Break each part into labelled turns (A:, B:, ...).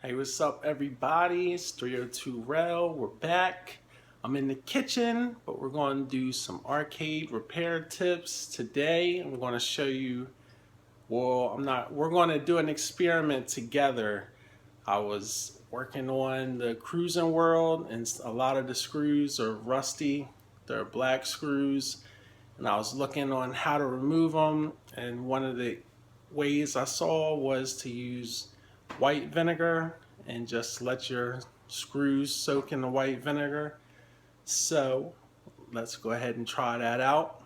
A: Hey, what's up, everybody? It's 302 Rel. We're back. I'm in the kitchen, but we're going to do some arcade repair tips today. I'm going to show you, we're going to do an experiment together. I was working on the Cruising World, and a lot of the screws are rusty. They're black screws, and I was looking on how to remove them, and one of the ways I saw was to use white vinegar and just let your screws soak in the white vinegar. So let's go ahead and try that out.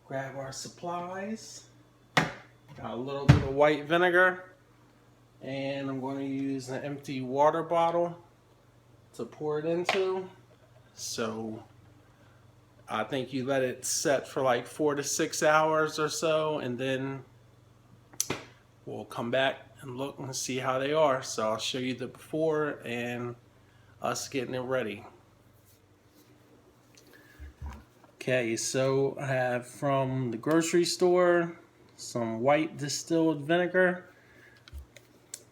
A: Grab our supplies. Got a little bit of white vinegar, and I'm going to use an empty water bottle to pour it into. So I think you let it set for like 4 to 6 hours or so, and then we'll come back and look and see how they are. So I'll show you the before and us getting it ready. Okay, so I have from the grocery store some white distilled vinegar.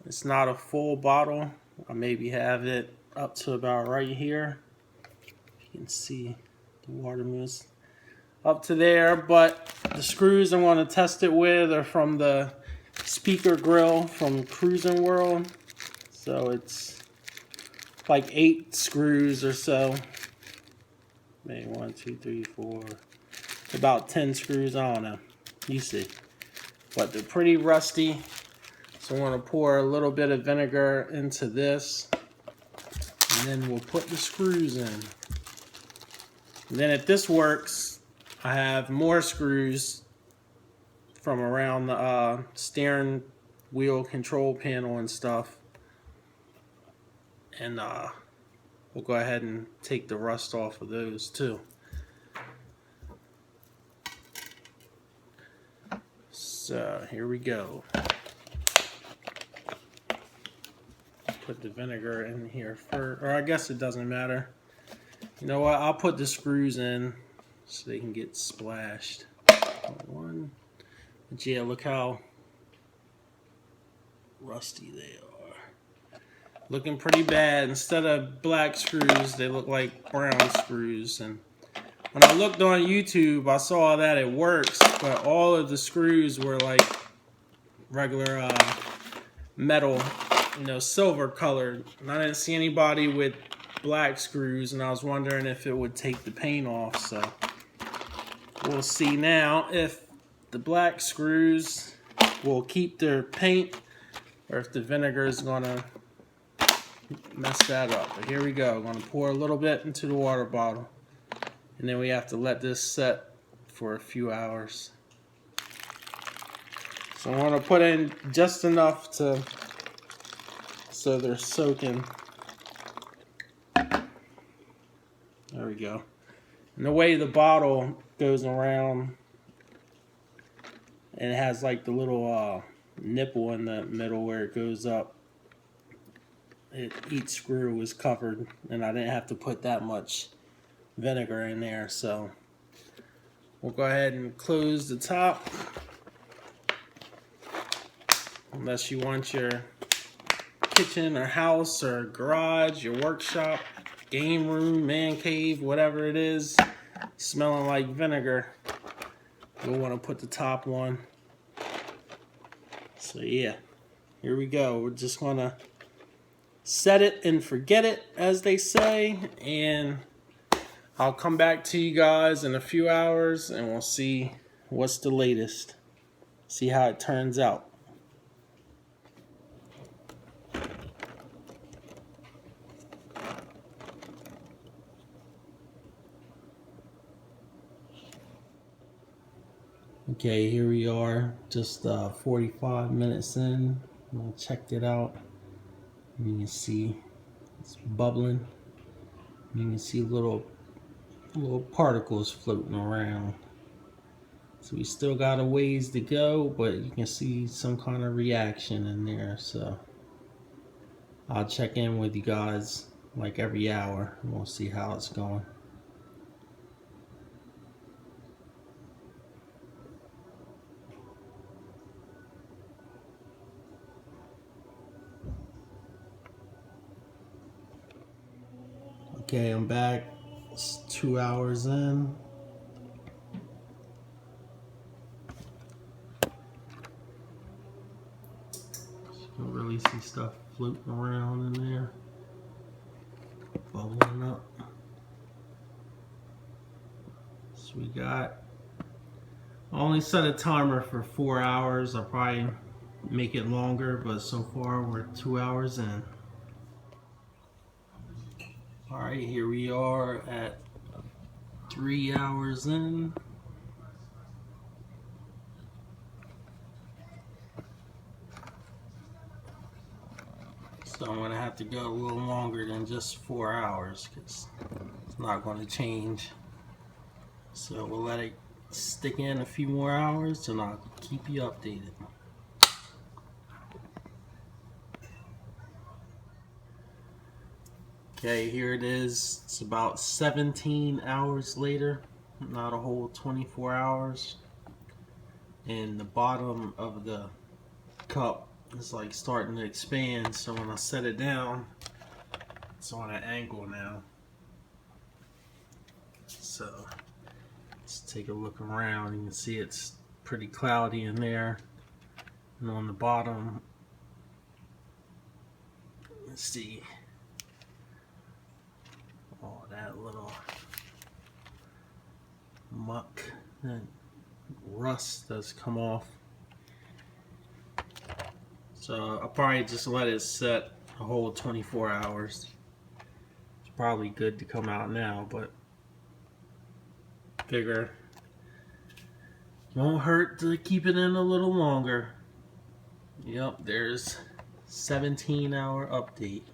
A: It's not a full bottle. I maybe have it up to about right here. You can see the water moves up to there, but the screws I'm going to test it with are from the speaker grill from Cruising World. So it's like 8 screws or so. Maybe 1, 2, 3, 4, about 10 screws. I don't know. You see. But they're pretty rusty. So I'm going to pour a little bit of vinegar into this. And then we'll put the screws in. And then if this works, I have more screws from around the steering wheel control panel and stuff. And we'll go ahead and take the rust off of those too. So here we go. Put the vinegar in here first, or I guess it doesn't matter. You know what? I'll put the screws in so they can get splashed. One. But yeah, look how rusty they are. Looking pretty bad. Instead of black screws, they look like brown screws. And when I looked on YouTube, I saw that it works, but all of the screws were like regular metal, silver colored. And I didn't see anybody with black screws, and I was wondering if it would take the paint off. So we'll see now if the black screws will keep their paint or if the vinegar is going to mess that up. But here we go. I'm going to pour a little bit into the water bottle, and then we have to let this set for a few hours. So I'm going to put in just enough so they're soaking. There we go. And the way the bottle goes around, and it has like the little nipple in the middle where it goes up. Each screw was covered, and I didn't have to put that much vinegar in there. So we'll go ahead and close the top. Unless you want your kitchen or house or garage, your workshop, game room, man cave, whatever it is, smelling like vinegar, you'll want to put the top one. So yeah, here we go. We're just going to set it and forget it, as they say, and I'll come back to you guys in a few hours and we'll see what's the latest. See how it turns out. Okay, here we are, just 45 minutes in. I checked it out. You can see it's bubbling. You can see little particles floating around. So we still got a ways to go, but you can see some kind of reaction in there. So I'll check in with you guys like every hour and we'll see how it's going. Okay, I'm back. It's 2 hours in. You can really see stuff floating around in there, bubbling up. So we got, I only set a timer for 4 hours. I'll probably make it longer, but so far we're 2 hours in. Alright, here we are at 3 hours in. So I'm gonna have to go a little longer than just 4 hours because it's not going to change. So we'll let it stick in a few more hours and I'll keep you updated. Okay, here it is. It's about 17 hours later, not a whole 24 hours. And the bottom of the cup is like starting to expand, so when I set it down, it's on an angle now. So let's take a look around. You can see it's pretty cloudy in there, and on the bottom, let's see, all that little muck and rust that's come off. So I'll probably just let it set a whole 24 hours. It's probably good to come out now, but figure won't hurt to keep it in a little longer. Yep, there's 17-hour update.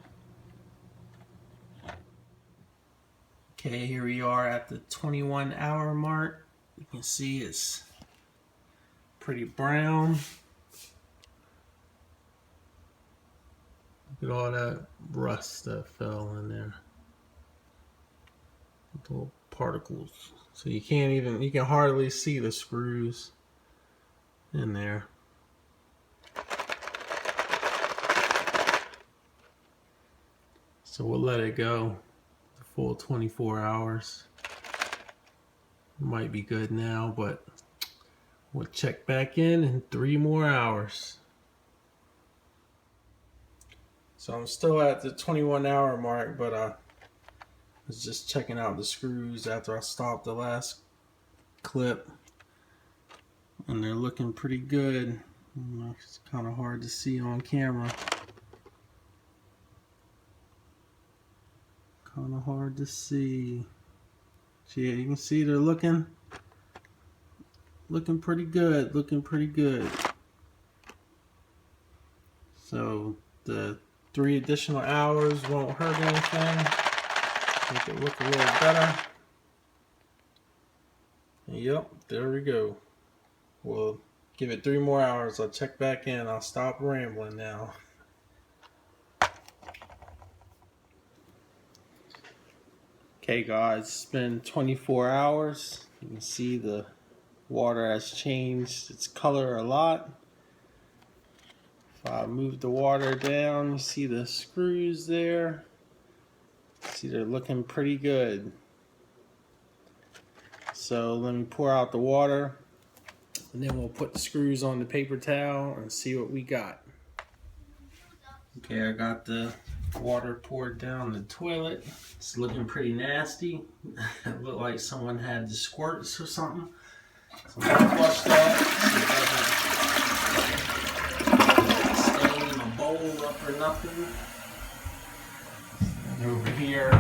A: Okay, here we are at the 21-hour mark. You can see it's pretty brown. Look at all that rust that fell in there. Little particles. So you can hardly see the screws in there. So we'll let it go the full 24 hours. Might be good now, but we'll check back in 3 more hours. So I'm still at the 21-hour mark, but I was just checking out the screws after I stopped the last clip, and they're looking pretty good. It's kind of hard to see on camera. Kind of hard to see. So yeah, you can see they're looking pretty good. Looking pretty good. So the 3 additional hours won't hurt anything. Make it look a little better. Yep, there we go. We'll give it 3 more hours. I'll check back in. I'll stop rambling now. Okay guys, it's been 24 hours. You can see the water has changed its color a lot. If I move the water down, you see the screws there. See, they're looking pretty good. So let me pour out the water, and then we'll put the screws on the paper towel and see what we got. Okay, I got the water poured down the toilet. It's looking pretty nasty. It looked like someone had the squirts or something. So I'm gonna flush that so it doesn't stay in the bowl up or nothing. And over here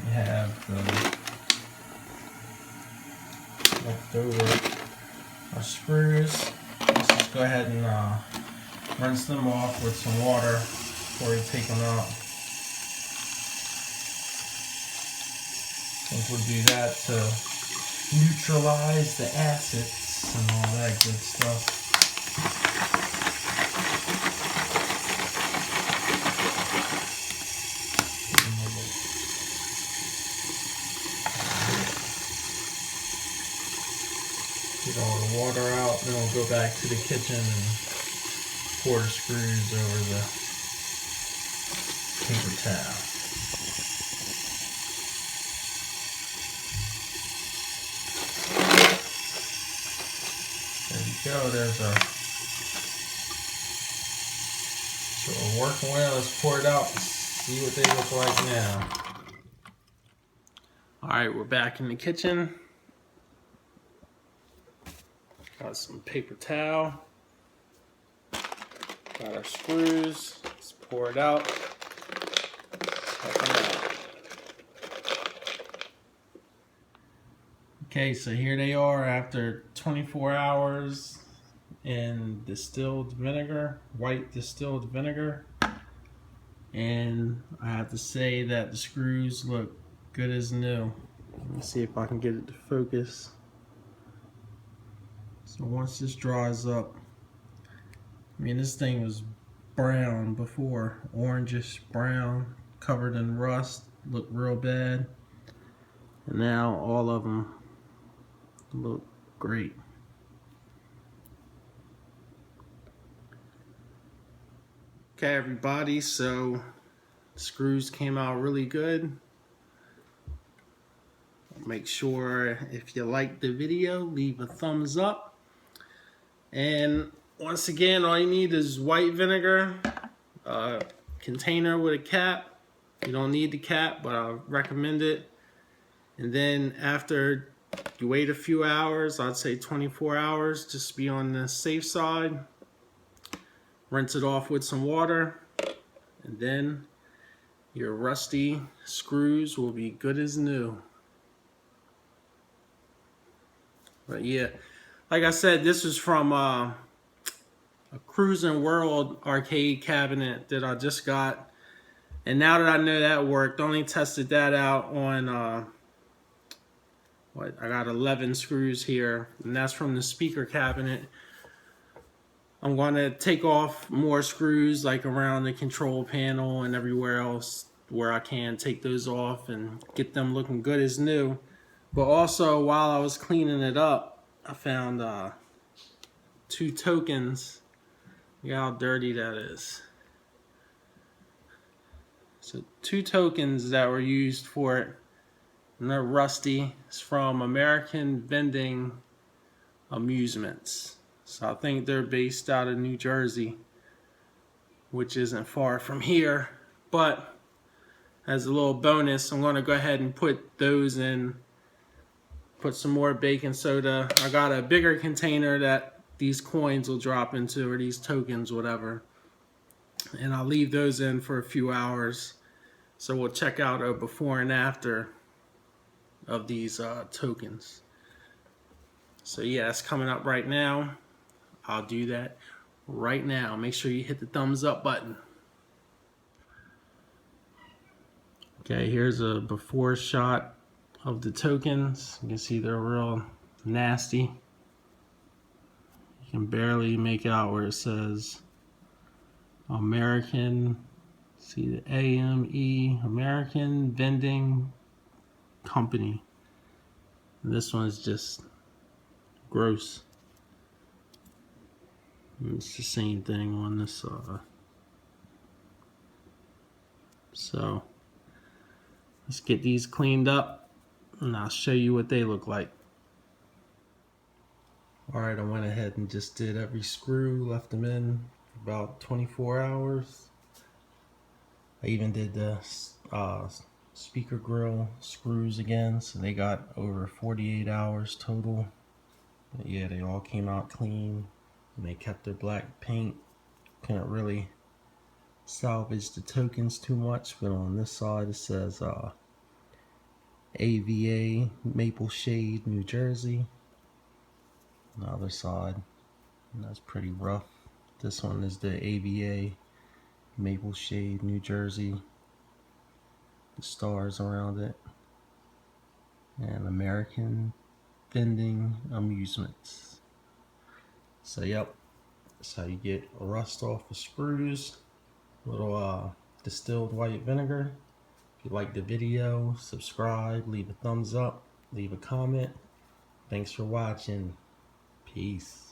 A: we have the leftover our screws. Let's just go ahead and rinse them off with some water before we take them out. I think we'll do that to neutralize the acids and all that good stuff. Get all the water out, then we'll go back to the kitchen and pour the screws over the paper towel. go. There's a. So we're working with. Let's pour it out. See what they look like now. All right, we're back in the kitchen. Got some paper towel. Got our screws. Let's pour it out. Check them out. Okay, so here they are after 24 hours in distilled vinegar, white distilled vinegar. And I have to say that the screws look good as new. Let me see if I can get it to focus. So once this dries up, I mean, this thing was brown before, orangish brown, covered in rust, looked real bad. And now all of them look great. Okay, everybody, so the screws came out really good. Make sure if you like the video, leave a thumbs up. And once again, all you need is white vinegar, a container with a cap. You don't need the cap, but I recommend it. And then after you wait a few hours, I'd say 24 hours, just be on the safe side. Rinse it off with some water, and then your rusty screws will be good as new. But yeah, like I said, this is from a Cruising World arcade cabinet that I just got. And now that I know that worked, only tested that out on, I got 11 screws here, and that's from the speaker cabinet. I'm going to take off more screws like around the control panel and everywhere else where I can, take those off and get them looking good as new. But also, while I was cleaning it up, I found 2 tokens. Look how dirty that is. So 2 tokens that were used for it, and they're rusty. It's from American Vending Amusements. So I think they're based out of New Jersey, which isn't far from here. But as a little bonus, I'm going to go ahead and put those in, put some more baking soda. I got a bigger container that these coins will drop into, or these tokens, whatever. And I'll leave those in for a few hours. So we'll check out a before and after of these tokens. So yeah, it's coming up right now. I'll do that right now. Make sure you hit the thumbs up button. Okay, here's a before shot of the tokens. You can see they're real nasty. You can barely make out where it says American, see the AME, American Vending Company. And this one is just gross. And it's the same thing on this so let's get these cleaned up and I'll show you what they look like. Alright, I went ahead and just did every screw, left them in for about 24 hours. I even did the speaker grill screws again, so they got over 48 hours total. But yeah, they all came out clean. And they kept their black paint. Couldn't really salvage the tokens too much, but on this side it says AVA Maple Shade, New Jersey. On the other side, and that's pretty rough. This one is the AVA Maple Shade, New Jersey. The stars around it. And American Vending Amusements. So yep, that's how you get rust off the screws. A little distilled white vinegar. If you like the video, subscribe, leave a thumbs up, leave a comment. Thanks for watching. Peace.